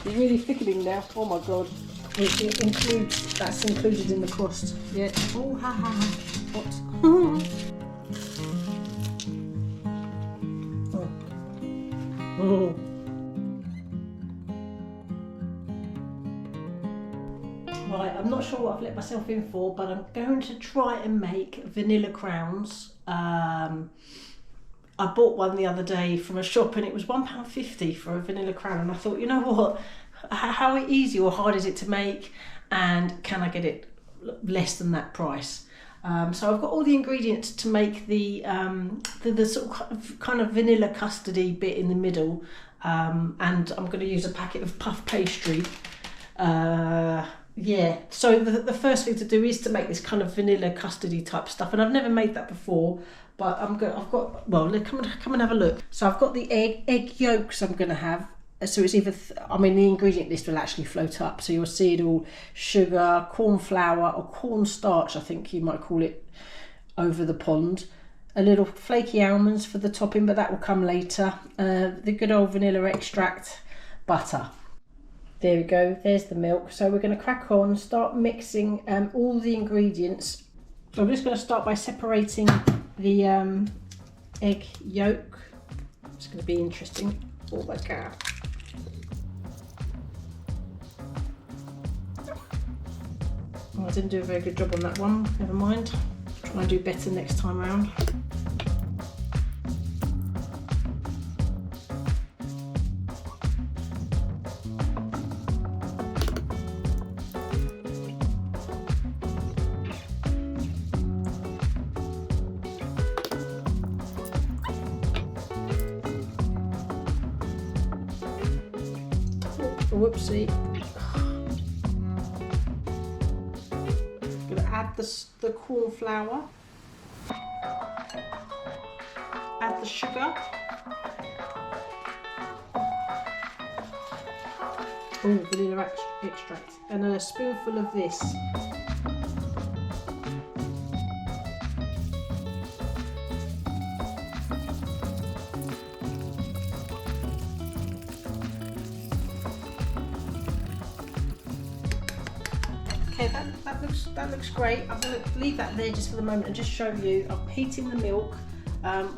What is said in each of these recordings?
It's really thickening now. Oh my god. It includes, that's included in the crust. Yeah. Oh, ha ha ha. What? Oh. Right, I'm not sure what I've let myself in for, but I'm going to try and make vanilla crowns. I bought one the other day from a shop and it was £1.50 for a vanilla crown, and I thought, you know what, how easy or hard is it to make, and can I get it less than that price? So I've got all the ingredients to make the sort of kind of vanilla custardy bit in the middle, and I'm going to use a packet of puff pastry. Yeah, so the first thing to do is to make this kind of vanilla custardy type stuff, and I've never made that before, but I've got, well, come and have a look. So I've got the egg yolks I'm going to have. So it's either, I mean, the ingredient list will actually float up, so you'll see it all: sugar, corn flour, or cornstarch, I think you might call it over the pond. A little flaky almonds for the topping, but that will come later. The good old vanilla extract, butter. There we go, there's the milk. So we're going to crack on, start mixing all the ingredients. So I'm just going to start by separating the egg yolk. It's going to be interesting. Oh my god. Oh, I didn't do a very good job on that one, never mind. Try and do better next time around. Whoopsie. I'm going to add the corn flour, add the sugar, vanilla extract, and a spoonful of this. Okay, that looks great. I'm going to leave that there just for the moment and just show you. I'm heating the milk.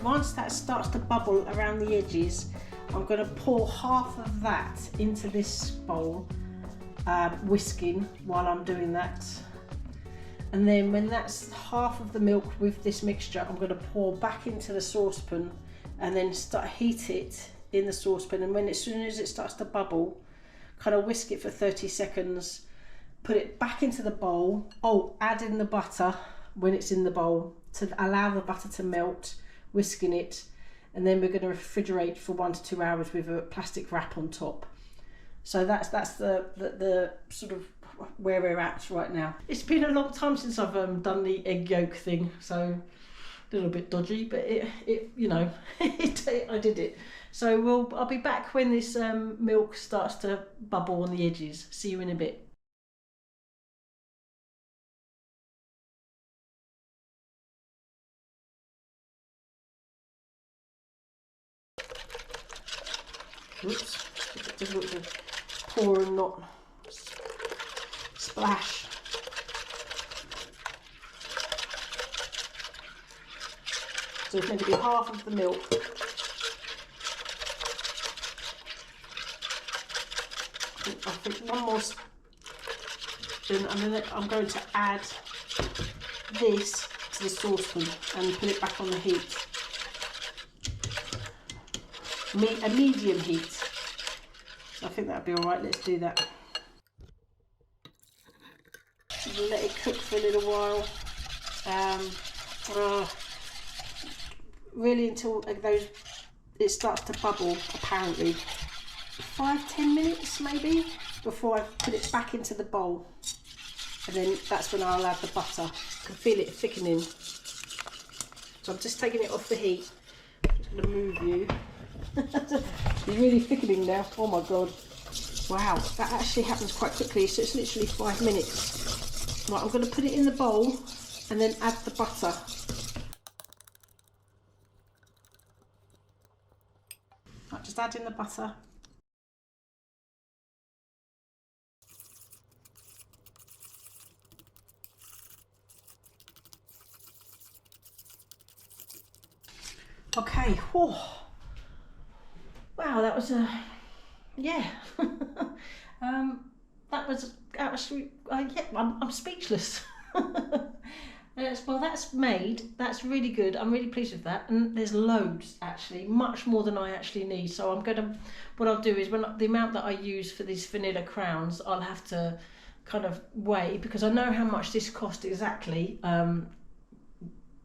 Once that starts to bubble around the edges, I'm going to pour half of that into this bowl, whisking while I'm doing that. And then when that's half of the milk with this mixture, I'm going to pour back into the saucepan and then heat it in the saucepan. And as soon as it starts to bubble, kind of whisk it for 30 seconds. Put it back into the bowl. Oh, add in the butter when it's in the bowl to allow the butter to melt, whisking it, and then we're going to refrigerate for 1 to 2 hours with a plastic wrap on top. So that's the sort of where we're at right now. It's been a long time since I've done the egg yolk thing, so a little bit dodgy, but it you know, I did it. So I'll be back when this milk starts to bubble on the edges. See you in a bit. Oops, it's difficult to pour and not splash. So it's meant to be half of the milk. I think one more spoon, and then I'm going to add this to the saucepan and put it back on the heat. A medium heat. So I think that'll be alright, let's do that. Let it cook for a little while. Really until it starts to bubble, apparently. 5-10 minutes maybe, before I put it back into the bowl. And then that's when I'll add the butter. I can feel it thickening. So I'm just taking it off the heat. I'm just going to move you. It's really thickening now. Oh my god. Wow, that actually happens quite quickly, so it's literally 5 minutes. Right, I'm going to put it in the bowl and then add the butter. Right, just add in the butter. Okay, whew. Wow, that was a, yeah. That was actually, yeah, I'm speechless. Well, that's made, that's really good. I'm really pleased with that. And there's loads actually, much more than I actually need. So I'm gonna, what I'll do is the amount that I use for these vanilla crowns, I'll have to kind of weigh, because I know how much this cost exactly.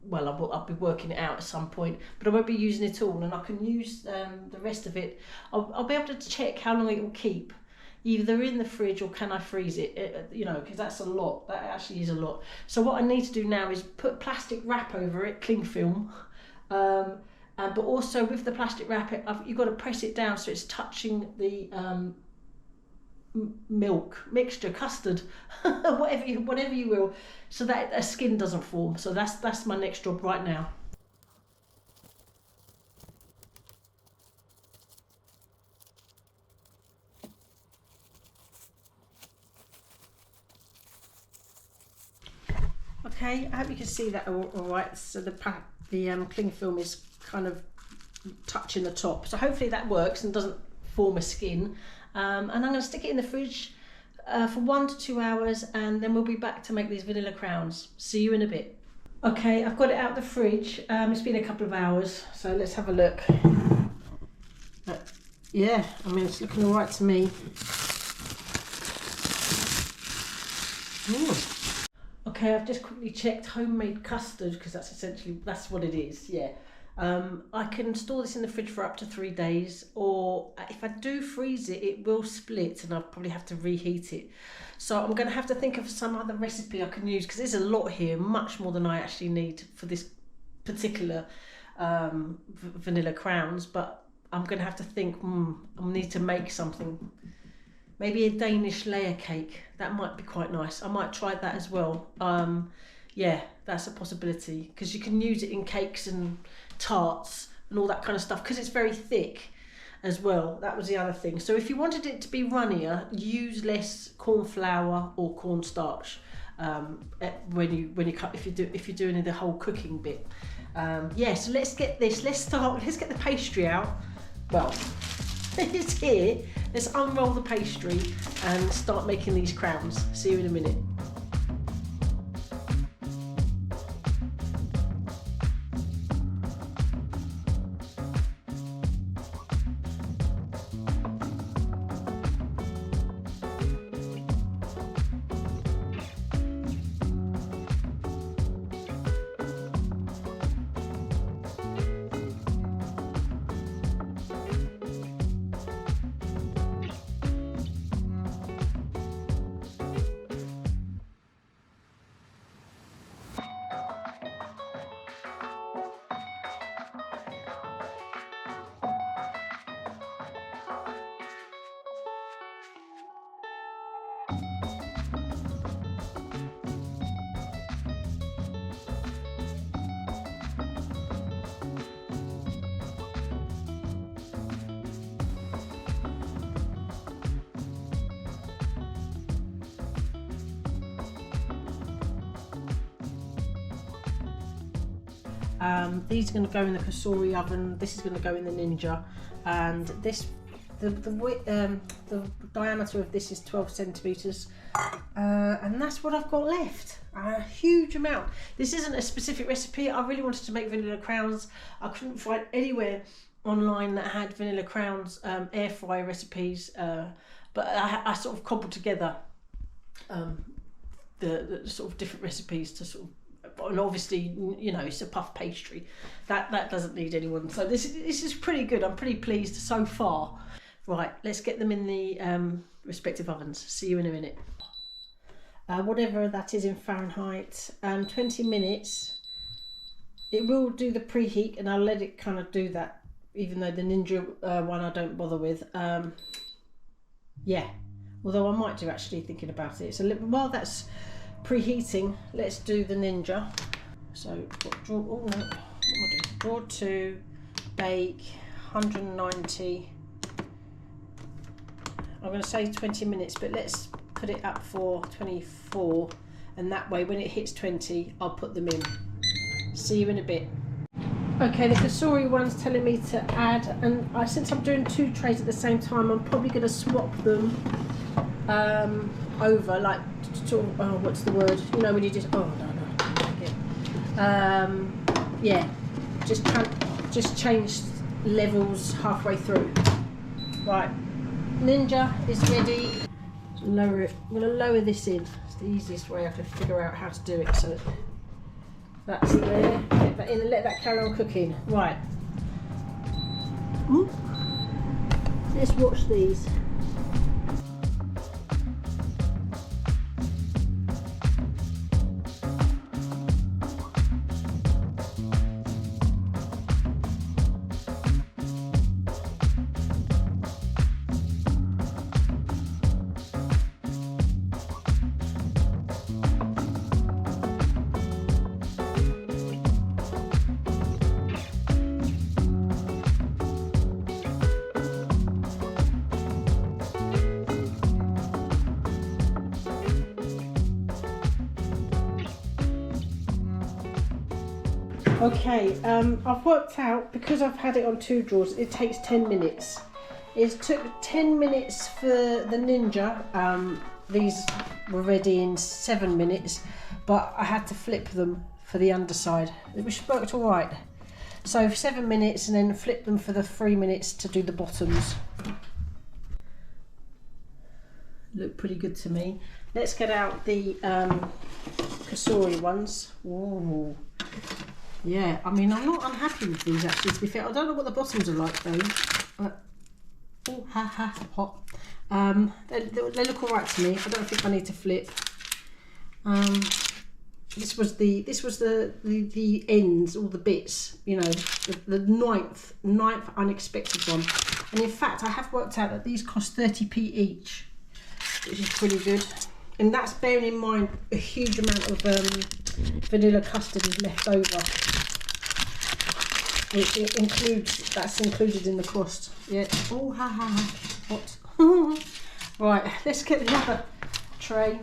Well, I'll be working it out at some point, but I won't be using it all, and I can use the rest of it. I'll be able to check how long it will keep, either in the fridge or can I freeze it, you know, because that's a lot. That actually is a lot. So what I need to do now is put plastic wrap over it, cling film, but also with the plastic wrap, you've got to press it down so it's touching the milk mixture, custard, whatever you will, so that a skin doesn't form. So that's my next job right now. Okay, I hope you can see that all right. So the cling film is kind of touching the top, so hopefully that works and doesn't form a skin. And I'm going to stick it in the fridge for 1 to 2 hours, and then we'll be back to make these vanilla crowns. See you in a bit. Okay, I've got it out the fridge. It's been a couple of hours, so let's have a look. Yeah, I mean, it's looking all right to me. Ooh. Okay, I've just quickly checked homemade custard, because that's what it is, yeah. I can store this in the fridge for up to 3 days, or if I do freeze it, it will split and I'll probably have to reheat it. So I'm going to have to think of some other recipe I can use, because there's a lot here, much more than I actually need for this particular vanilla crowns. But I'm going to have to think, I need to make something. Maybe a Danish layer cake, that might be quite nice. I might try that as well. Yeah, that's a possibility, because you can use it in cakes and tarts and all that kind of stuff, because it's very thick as well. That was the other thing. So if you wanted it to be runnier, use less corn flour or cornstarch when you cut, if you're doing the whole cooking bit. Yeah, so let's get this. Let's get the pastry out. Well, it's here. Let's unroll the pastry and start making these crowns. See you in a minute. These are going to go in the Kasori oven. This is going to go in the Ninja, and this the diameter of this is 12 centimeters, and that's what I've got left. A huge amount. This isn't a specific recipe. I really wanted to make vanilla crowns. I couldn't find anywhere online that had vanilla crowns air fry recipes, but I sort of cobbled together the sort of different recipes to sort of. And obviously, you know, it's a puff pastry that doesn't need anyone, so this is pretty good. I'm pretty pleased so far. Right, let's get them in the respective ovens. See you in a minute. Whatever that is in Fahrenheit, 20 minutes. It will do the preheat, and I'll let it kind of do that, even though the Ninja one I don't bother with. Yeah, although I might do, actually, thinking about it. So while that's preheating, let's do the Ninja. So draw to bake 190. I'm going to say 20 minutes, but let's put it up for 24, and that way when it hits 20 I'll put them in. See you in a bit. Okay, the Kasuri one's telling me to add, and since I'm doing 2 trays at the same time, I'm probably going to swap them over, like, what's the word? You know, when you just, yeah, just change levels halfway through. Right, Ninja is ready. Lower it. I'm going to lower this in. It's the easiest way I can figure out how to do it. So that's there. Get that in and let that carry on cooking. Right. Let's watch these. Okay, I've worked out, because I've had it on 2 drawers, it takes 10 minutes. It took 10 minutes for the Ninja. These were ready in 7 minutes, but I had to flip them for the underside, which worked all right. So 7 minutes, and then flip them for the 3 minutes to do the bottoms. Look pretty good to me. Let's get out the Kasuri ones. Ooh. Yeah, I mean, I'm not unhappy with these actually, to be fair. I don't know what the bottoms are like though, but oh, hot. They look all right to me. I don't think I need to flip. This was the ends, all the bits, you know, the ninth unexpected one. And in fact, I have worked out that these cost 30p each, which is pretty good. And that's bearing in mind a huge amount of vanilla custard is left over, which that's included in the cost. Yeah. Oh, hot. Right, let's get the other tray.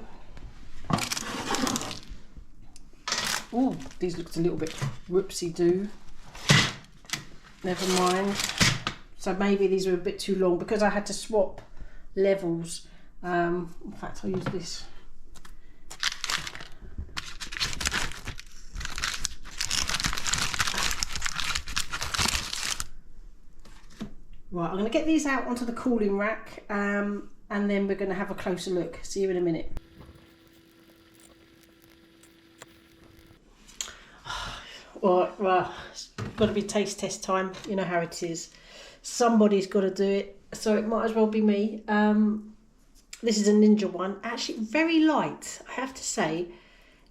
Oh, these looked a little bit whoopsie-doo. Never mind. So maybe these were a bit too long because I had to swap levels. In fact, I'll use this. Right, I'm going to get these out onto the cooling rack, and then we're going to have a closer look. See you in a minute. Well, it's got to be taste test time. You know how it is. Somebody's got to do it, so it might as well be me. This is a Ninja one. Actually, very light, I have to say.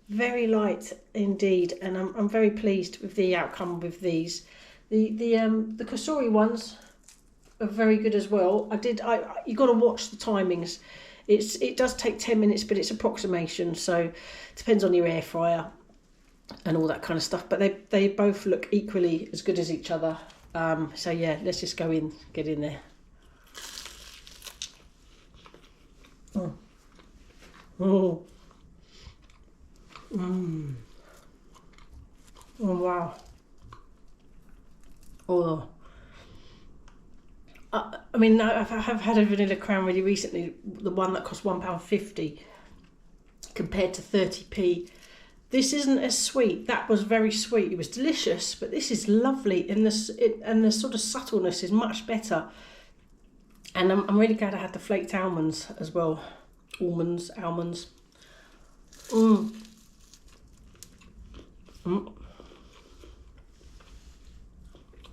Very light indeed, and I'm very pleased with the outcome with these. The Kasuri ones are very good as well. You got to watch the timings. It does take 10 minutes, but it's approximation, so it depends on your air fryer and all that kind of stuff. But they both look equally as good as each other. So yeah, let's just get in there. Oh wow. Oh, I mean, I have had a vanilla crown really recently, the one that cost £1.50 compared to 30p. This isn't as sweet. That was very sweet. It was delicious, but this is lovely, and the sort of subtleness is much better. And I'm really glad I had the flaked almonds as well. Almonds. Oh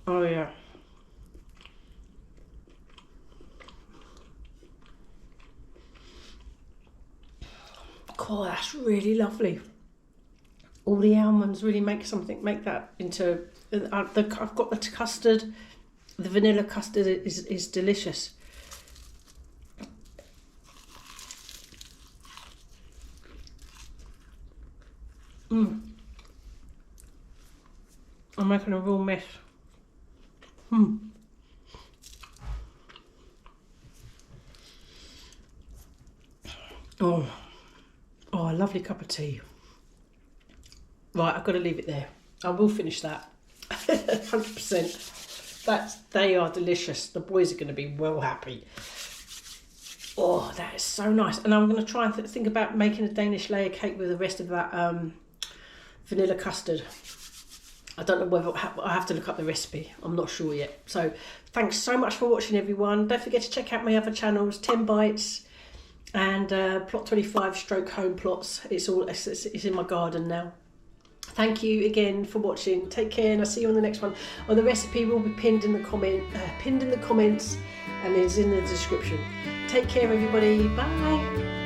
yeah. Oh, that's really lovely. All the almonds really make that into. I've got the custard. The vanilla custard is delicious. I'm making a real mess. Oh, a lovely cup of tea. Right, I've got to leave it there. I will finish that. 100%. They are delicious. The boys are going to be well happy. Oh, that is so nice. And I'm going to try and think about making a Danish layer cake with the rest of that vanilla custard. I don't know whether I have to look up the recipe. I'm not sure yet. So thanks so much for watching, everyone. Don't forget to check out my other channels, 10 Bites and Plot 25 stroke home plots. It's in my garden now. Thank you again for watching. Take care, and I'll see you on the next one. The recipe will be pinned in the comments, and it's in the description. Take care, everybody. Bye.